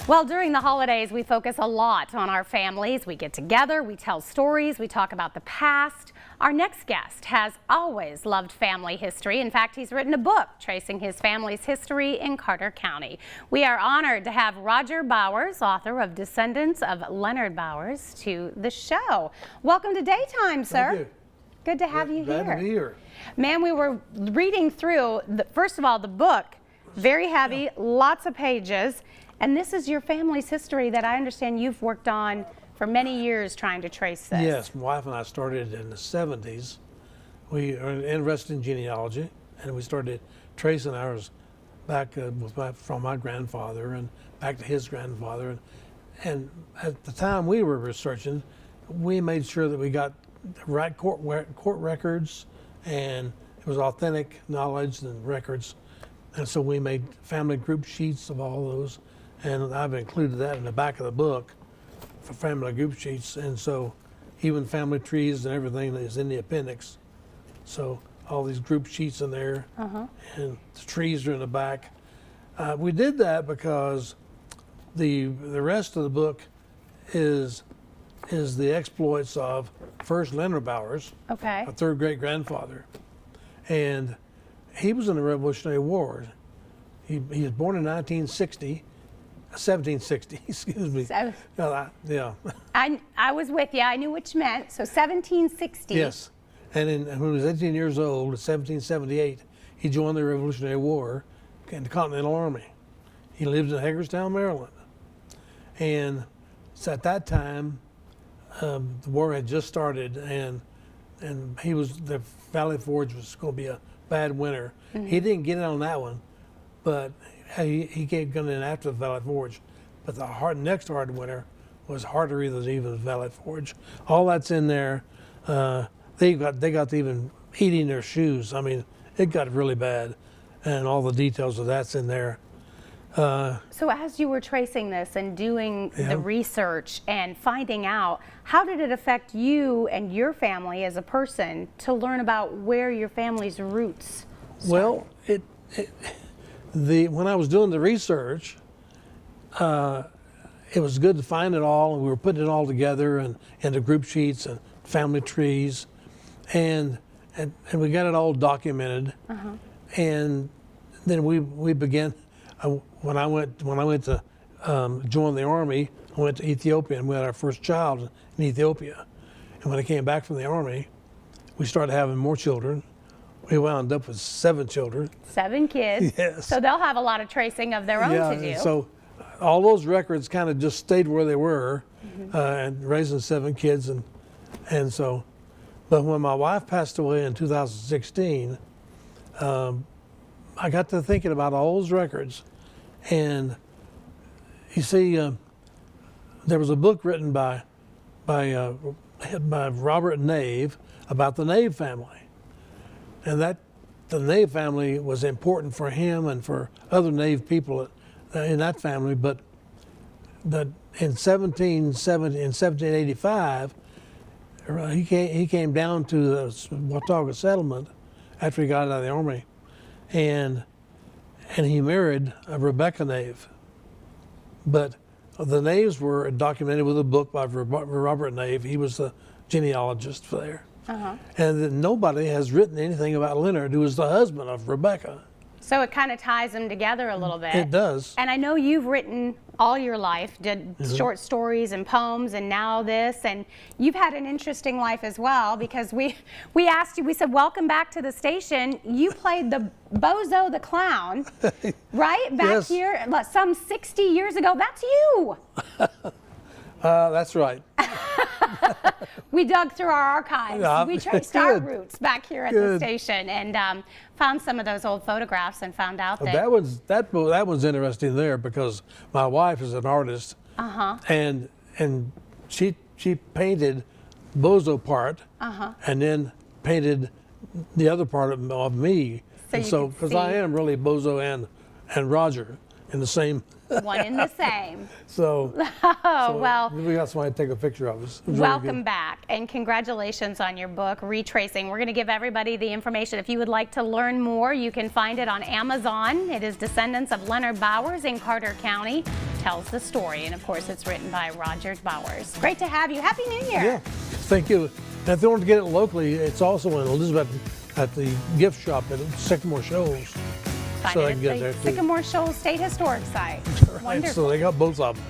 Well, during the holidays, we focus a lot on our families. We get together, we tell stories, we talk about the past. Our next guest has always loved family history. In fact, he's written a book tracing his family's history in Carter County. We are honored to have Roger Bowers, author of Descendants of Leonard Bowers, to the show. Welcome to Daytime, sir. Thank you. Good to have you here. Glad to be here. Man, we were reading through, first of all, the book, very heavy, lots of pages. And this is your family's history that I understand you've worked on for many years trying to trace this. Yes, my wife and I started in the 70s. We are interested in genealogy, and we started tracing ours back from my grandfather and back to his grandfather. And at the time we were researching, we made sure that we got the right court records, and it was authentic knowledge and records. And so we made family group sheets of all those. And I've included that in the back of the book for family group sheets. And so even family trees and everything is in the appendix. So all these group sheets in there, and the trees are in the back. We did that because the rest of the book is the exploits of first Leonard Bowers, a third great grandfather. And he was in the Revolutionary War. He was born in 1760, excuse me. Yeah. I was with you. I knew what you meant. So 1760. Yes. And when he was 18 years old, in 1778, he joined the Revolutionary War in the Continental Army. He lived in Hagerstown, Maryland. And so at that time, the war had just started, and the Valley Forge was going to be a bad winter. He didn't get in on that one, but he kept going in after the Valley Forge. But the next hard winter was harder than even the Valley Forge. All that's in there. They got to even eating their shoes. I mean, it got really bad, and all the details of that's in there. So as you were tracing this and doing the research and finding out, how did it affect you and your family as a person to learn about where your family's roots started? Well, when I was doing the research, it was good to find it all, and we were putting it all together and into group sheets and family trees, and we got it all documented. And then we began. When I went to join the Army, I went to Ethiopia, and we had our first child in Ethiopia. And when I came back from the Army, we started having more children. We wound up with 7 children. 7 kids. Yes. So they'll have a lot of tracing of their own to do. So all those records kind of just stayed where they were, and raising 7 kids, and so. But when my wife passed away in 2016, I got to thinking about all those records, and you see, there was a book written by Robert Nave about the Nave family, and that the Nave family was important for him and for other Nave people in that family. But that in 1785, he came down to the Watauga settlement after he got out of the Army, and he married Rebecca Nave. But the Naves were documented with a book by Robert Nave. He was the genealogist there. And then nobody has written anything about Leonard, who was the husband of Rebecca. So it kind of ties them together a little bit. It does. And I know you've written all your life, did short stories and poems, and now this, and you've had an interesting life as well, because we asked you, we said, welcome back to the station. You played the Bozo the Clown, right? Back here, some 60 years ago. That's you. That's right. We dug through our archives. We traced our roots back here at the station, and found some of those old photographs and found out that that one's interesting there, because my wife is an artist, and she painted Bozo part, and then painted the other part of me. So because I am really Bozo and Roger in the same. One in the same. So well, we got somebody to take a picture of us. Welcome back, and congratulations on your book, Retracing. We're going to give everybody the information. If you would like to learn more, you can find it on Amazon. It is Descendants of Leonard Bowers in Carter County. tells the story. And of course, it's written by Roger Bowers. Great to have you. Happy New Year. Yeah, thank you. And if they want to get it locally, it's also in Elizabeth at the gift shop at Sycamore Shoals. Find So it they at can get the there too. Sycamore Shoals State Historic Site. Right, Wonderful. so they got both of them.